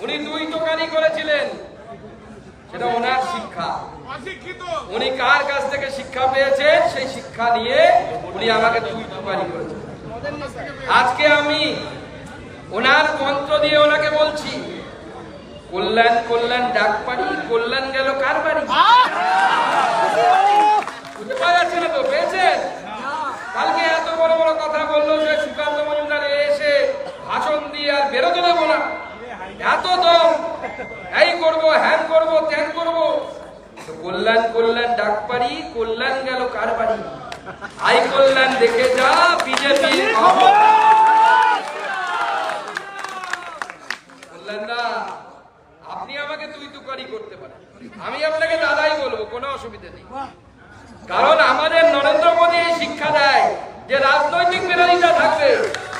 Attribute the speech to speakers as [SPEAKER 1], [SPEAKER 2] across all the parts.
[SPEAKER 1] উনি দুই দোকানি করেছিলেন, সেটা ওনার শিক্ষা। উনি কার কাছ থেকে শিক্ষা পেয়েছেন সেই শিক্ষা নিয়ে উনি আমাকে দুই দোকানি করেছেন। আজকে আমি ওনার মন্ত্র দিয়ে ওনাকে বলছি, কল্যাণ কল্যাণ ডাক পারি, কল্যাণ গেল কার বাড়ি? বুঝতে পারা যাচ্ছে না তো? পেয়েছেন? কালকে এত বড় বড় কথা বললো যে সুকান্ত মজুমদার এসে ভাষণ দিয়ে আর বেরোতে দেবো না, এত দম, এই করবো, হ্যান করবো, ত্যান করবো। কল্যাণ কল্যাণ ডাক পারি, কল্যাণ গেল কার বাড়ি? আই কল্যাণ দেখে যা বিজেপি। আপনি আমাকে তুই তুকারি করতে পারেন, আমি আপনাকে দাদাই বলবো, কোনো অসুবিধা নেই। কারণ আমাদের নরেন্দ্র মোদী শিক্ষা দেয় যে রাজনৈতিক বিরোধিতা থাকবে,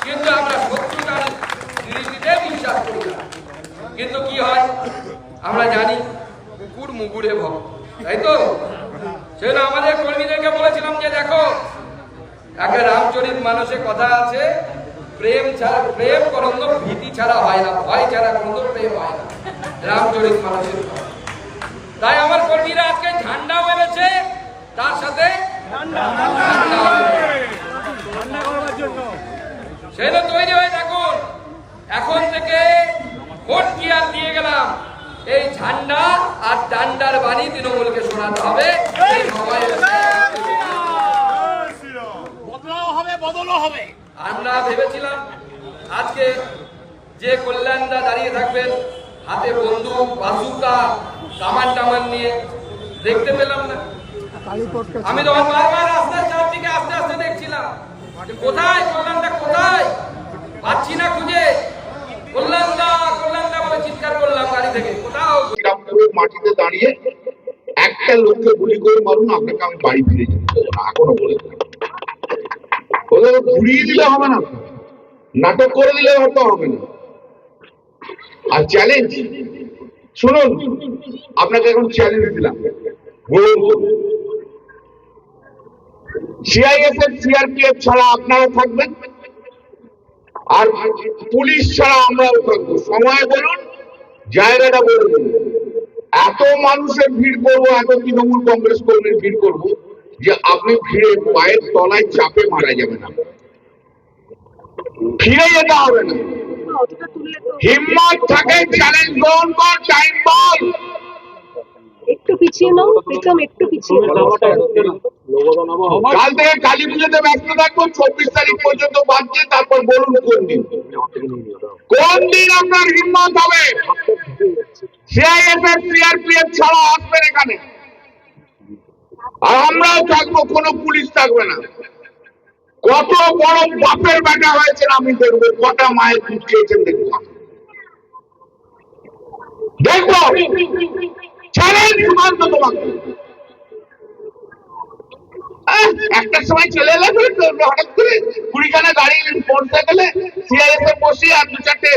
[SPEAKER 1] কিন্তু আমরা শত্রুতার নীতিতে বিশ্বাস করি না। কিন্তু কি হয় আমরা জানি, কুকুর মুগুরে ভক্ত, তাই তো? সেজন্য আমাদের কর্মীদেরকে বলেছিলাম যে দেখো, একটা রামচরিত মানসে কথা আছে, প্রেম ছাড়া, প্রেম করন্দ ভীতি ছাড়া হয় না, ভয় ছাড়া করন্দ প্রেম হয় না, রামচরিত মানসের। তাই আমার কর্মীরা আজকে ঝান্ডাও এনেছে, তার সাথে সেটা তৈরি হয়ে থাকুন। এখন থেকে ভোট কি আর দিয়ে গেলাম, এই ঝান্ডা আর ডান্ডার বাণী তৃণমূলকে শোনাতে হবে। আমরা ভেবেছিলাম আজকে যে কল্যাণদা দাঁড়িয়ে থাকবেন হাতে বন্দুক, বাজুকা, কামান টামান নিয়ে, দেখতে পেলাম না। আমি তখন বারবার রাস্তার চারদিকে আস্তে আস্তে দেখছিলাম, কোথায় কল্যাণদা, কোথায় পাচ্ছি না খুঁজে। কল্যাণদা কল্যাণদা বলে চিৎকার করলাম গাড়ি থেকে, কোথাও।
[SPEAKER 2] মাটিতে দাঁড়িয়ে একটা লোককে গুলি করে মারুন, আপনাকে আমি বাড়ি ফিরে যেতে দেবো না, এখনো বলে ঘুরিয়ে দিলে হবে না, নাটক করে দিলে হয়তো হবে না। আর চ্যালেঞ্জ শুনুন, আপনাকে এখন চ্যালেঞ্জ দিলাম, বলুন সিআইএসএফ সিআরপিএফ ছাড়া আপনারা থাকবেন, আর পুলিশ ছাড়া আমরাও থাকবো। সময় বলুন, জায়গাটা বলুন। এত মানুষের ভিড় করবো, এত তৃণমূল কংগ্রেস কর্মীর ভিড় করবো যে আপনি ভিড়ে পায়ের তলায় চাপে মারা যাবেন না, ফিরে যেতে হবে না। হিম্মত থাকে চ্যালেঞ্জ গ্রহণ কর, টাইম বল।
[SPEAKER 3] একটু পিছিয়ে নাও প্রীতম, একটু পিছিয়ে নাও।
[SPEAKER 2] কাল থেকে কালী পুজোতে ব্যস্ত থাকবো, 24 তারিখ পর্যন্ত বাদছে, তারপর বলুন কোন দিন, কোন দিন আপনার হিম্মত হবে। সিআইএসএফ সিআরপিএফ ছাড়া আসবেন এখানে, আর আমরাও থাকবো, কোনো পুলিশ থাকবে না। কত বড় বাপের বেটা হয়েছেন আমি দেখবো, কটা মায়ের দুধ খেয়েছেন দেখবো, দেখবো। চ্যালেঞ্জ সুকান্ত তোমাকে। একটা সময় চলে এলো হঠাৎ করে 20খানা গাড়ি মোটরসাইকেলে সিআইএসএফ বসিয়ে আর 2-4টে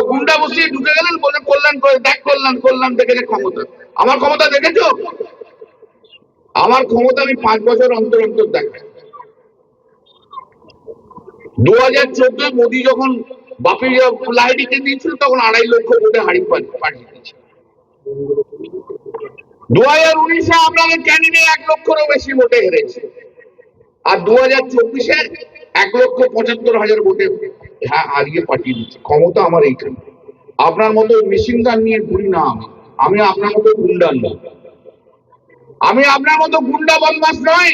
[SPEAKER 2] গুন্ডা বসিয়ে ঢুকে গেলেন, বলে কল্যাণ করে দেখ, কল্যাণ কল্যাণ দেখেছে ক্ষমতা। আমার ক্ষমতা দেখেছো? আমার ক্ষমতা আমি 5 বছর অন্তর অন্তর দেখাই। 2014 মোদী যখন বাপি লাইডিকে দিয়েছিল, তখন 2.5 লক্ষ ভোটে হারিয়ে পাঠিয়ে দিয়েছিল। 2019-এ আপনাদের ক্যান্ডিডেট 1 লক্ষেরও বেশি ভোটে হেরেছে, আর 2024-এ 1,75,000 ভোটে হারিয়ে পাঠিয়ে দিচ্ছে। ক্ষমতা আমার এইখানে। আপনার মতো মেশিন গান নিয়ে ঘুরি না আমি আপনার মতো গুন্ডা নই, আমি আপনার মতো গুন্ডা বদমাশ নই।